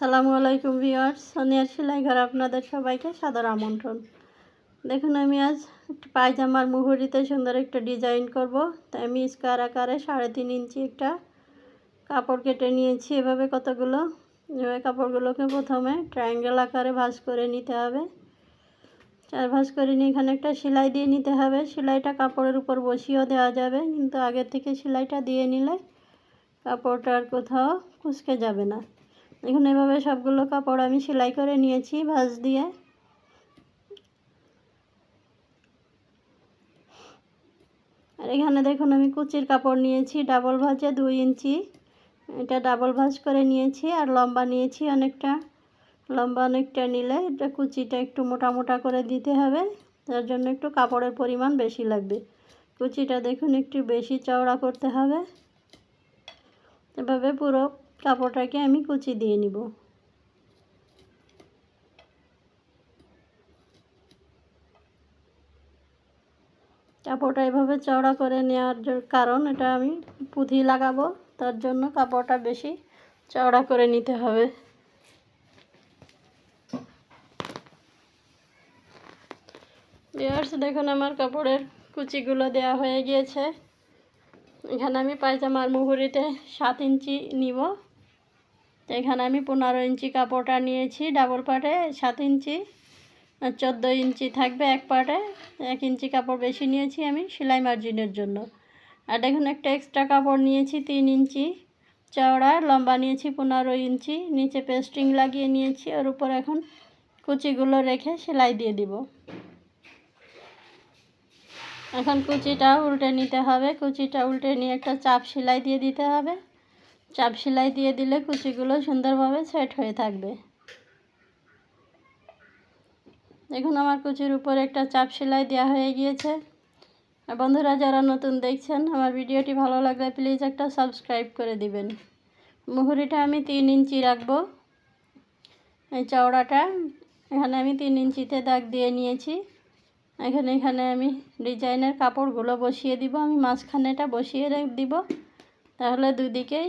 আসসালামু আলাইকুম ভিউয়ার্স, সোনিয়ার সেলাই ঘর আপনাদের সবাইকে সাদর আমন্ত্রণ। দেখুন, আমি আজ একটা পায়জামার মুহুরিতে সুন্দর একটা ডিজাইন করব। তাই আমি স্কোয়ার আকারে 3.5 ইঞ্চি একটা কাপড় কেটে নিয়েছি। এভাবে কতগুলো কাপড়গুলোকে প্রথমে ট্রায়াঙ্গেল আকারে ভাঁজ করে নিতে হবে। 4 ভাঁজ করে নিয়ে এখানে একটা সেলাই দিয়ে নিতে হবে। সেলাইটা কাপড়ের উপর বসিয়েও দেওয়া যাবে, কিন্তু আগের থেকে সেলাইটা দিয়ে নিলে কাপড়টা আর কোথাও কুঁচকে যাবে না। এখন এভাবে সবগুলো কাপড় আমি সেলাই করে নিয়েছি ভাঁজ দিয়ে। আর এখানে দেখুন, আমি কুচির কাপড় নিয়েছি ডাবল ভাঁজে 2 ইঞ্চি। এটা ডাবল ভাঁজ করে নিয়েছি। আর লম্বা নিয়েছি অনেকটা। লম্বা অনেকটা নিলে এটা কুচিটা একটু মোটা মোটা করে দিতে হবে, তার জন্য একটু কাপড়ের পরিমাণ বেশি লাগবে। কুচিটা দেখুন একটু বেশি চওড়া করতে হবে। এভাবে পুরো কাপড়টাকে আমি কুচি দিয়ে নিব। কাপড়টা এভাবে চওড়া করে নেওয়ার কারণ, এটা আমি পুঁথি লাগাবো, তার জন্য কাপড়টা বেশি চওড়া করে নিতে হবে। ভিউয়ার্স, দেখুন আমার কাপড়ের কুচিগুলো দেওয়া হয়ে গিয়েছে। এখানে আমি পায়জামার মুহুরিতে 7 ইঞ্চি নিব। এখানে আমি 15 ইঞ্চি কাপড়টা নিয়েছি ডাবল পার্টে 7 ইঞ্চি, 14 ইঞ্চি থাকবে এক পার্টে। 1 ইঞ্চি কাপড় বেশি নিয়েছি আমি সেলাই মার্জিনের জন্য। আর দেখুন, একটা এক্সট্রা কাপড় নিয়েছি 3 ইঞ্চি চওড়া, লম্বা নিয়েছি 15 ইঞ্চি, নিচে পেস্টিং লাগিয়ে নিয়েছি। ওর উপর এখন কুচিগুলো রেখে সেলাই দিয়ে দিব। এখন কুচিটা উল্টে নিতে হবে। কুচিটা উল্টে নিয়ে একটা চাপ সেলাই দিয়ে দিতে হবে। চাপ সেলাই দিয়ে দিলে কুচিগুলো সুন্দরভাবে সেট হয়ে থাকবে। দেখুন, আমার কুচির উপরে একটা চাপ সেলাই দেওয়া হয়ে গিয়েছে। আর বন্ধুরা, যারা নতুন দেখছেন, আমার ভিডিওটি ভালো লাগলে প্লিজ একটা সাবস্ক্রাইব করে দিবেন। মুহুরিটা আমি 3 ইঞ্চি রাখবো। এই চওড়াটা এখানে আমি 3 ইঞ্চিতে দাগ দিয়ে নিয়েছি। এখানে আমি ডিজাইনের কাপড়গুলো বসিয়ে দিব। আমি মাঝখানেটা বসিয়ে দিব, তাহলে দুদিকেই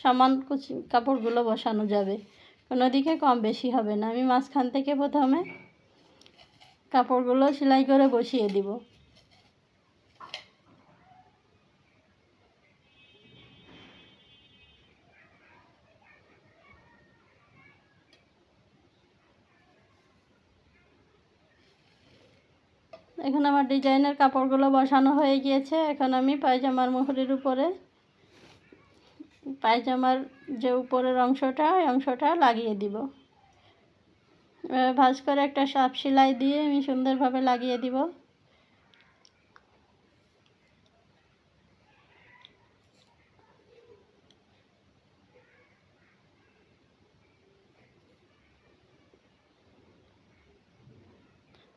সমান কুচি কাপড়গুলো বসানো যাবে, কোনো দিকে কম বেশি হবে না। আমি মাঝখান থেকে প্রথমে কাপড়গুলো সেলাই করে বসিয়ে দিব। এখন আমার ডিজাইনের কাপড়গুলো বসানো হয়ে গিয়েছে। এখন আমি পায়জামার মুহুরির উপরে পায়জামার যে উপরের অংশটা, ওই অংশটা লাগিয়ে দিব। ভাঁজ করে একটা চাপ সেলাই দিয়ে আমি সুন্দরভাবে লাগিয়ে দিব।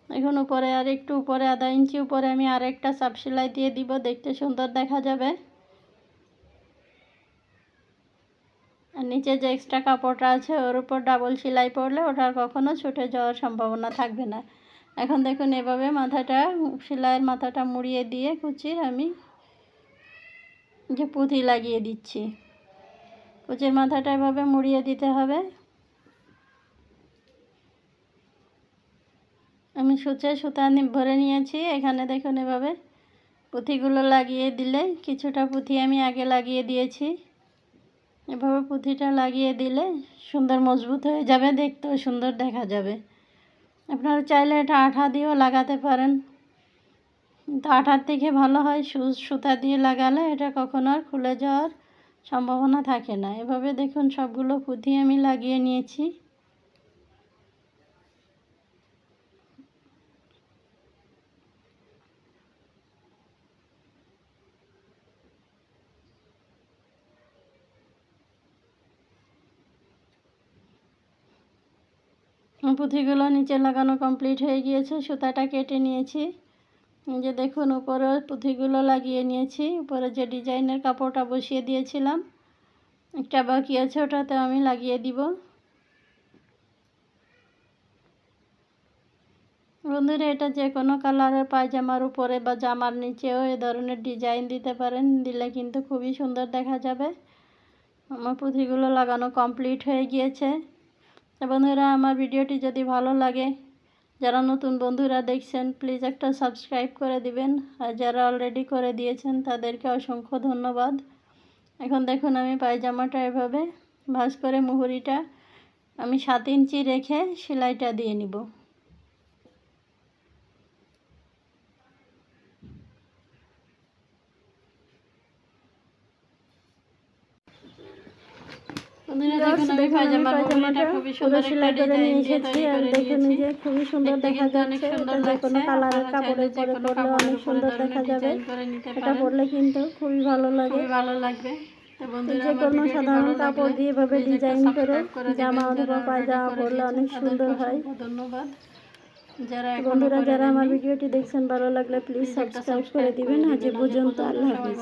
এখন উপরে আর একটু উপরে আধা ইঞ্চি উপরে আমি আর একটা চাপ সেলাই দিয়ে দিব, দেখতে সুন্দর দেখা যাবে। আর নিচে যে এক্সট্রা কাপড়টা আছে ওর উপর ডাবল সেলাই পড়লে ওটার কখনো ছুটে যাওয়ার সম্ভাবনা থাকবে না। এখন দেখুন, এভাবে মাথাটা সেলাইয়ের মাথাটা মুড়িয়ে দিয়ে কুচির আমি যে পুঁথি লাগিয়ে দিচ্ছি। কুচির মাথাটা এভাবে মুড়িয়ে দিতে হবে। আমি সুতা ভরে নিয়েছি। এখানে দেখুন, এভাবে পুঁথিগুলো লাগিয়ে দিলে, কিছুটা পুঁথি আমি আগে লাগিয়ে দিয়েছি। এভাবে পুঁথিটা লাগিয়ে দিলে সুন্দর মজবুত হয়ে যাবে, দেখতেও সুন্দর দেখা যাবে। আপনারা চাইলে এটা আঠা দিয়েও লাগাতে পারেন, কিন্তু আঠার থেকে ভালো হয় সুতা দিয়ে লাগালে এটা কখনো আর খুলে যাওয়ার সম্ভাবনা থাকে না। এভাবে দেখুন, সবগুলো পুঁথি আমি লাগিয়ে নিয়েছি। পুঁথিগুলো নিচে লাগানো কমপ্লিট হয়ে গিয়েছে। সুতাটা কেটে নিয়েছি। এই যে দেখুন, উপরে পুঁথিগুলো লাগিয়ে নিয়েছি। উপরে যে ডিজাইনের কাপড়টা বসিয়ে দিয়েছিলাম, একটা বাকি আছে, ওটাতে আমি লাগিয়ে দিব। বন্ধুরা, এটা যে কোনো কালারের পায়জামার উপরে বা জামার নিচেও এ ধরনের ডিজাইন দিতে পারেন, দিলে কিন্তু খুবই সুন্দর দেখা যাবে। আমার পুঁথিগুলো লাগানো কমপ্লিট হয়ে গিয়েছে। তো বন্ধুরা, আমার ভিডিওটি যদি ভালো লাগে, যারা নতুন বন্ধুরা দেখছেন প্লিজ একটা সাবস্ক্রাইব করে দিবেন, আর যারা অলরেডি করে দিয়েছেন তাদেরকে অসংখ্য ধন্যবাদ। এখন দেখুন আমি পায়জামাটা এভাবে ভাঁজ করে মুহুরিটা আমি 7 ইঞ্চি রেখে সেলাইটা দিয়ে নিব। পায়জামাটা খুবই সুন্দর সেলাই করে নিয়ে এসেছি, আর দেখুন যে খুবই সুন্দর দেখা যাচ্ছে। এটা যে কোনো কালারের কাপড়ের পরে পরলে অনেক সুন্দর দেখা যাবে। এটা পরলে কিন্তু খুবই ভালো লাগবে। যে কোনো সাধারণ কাপড় দিয়ে এভাবে ডিজাইন করে জামা অথবা পায়জামা পরলে অনেক সুন্দর হয়। ধন্যবাদ বন্ধুরা, যারা আমার ভিডিওটি দেখছেন ভালো লাগলে প্লিজ সাবস্ক্রাইব করে দিবেন। আজ পর্যন্ত, আল্লাহ হাফেজ।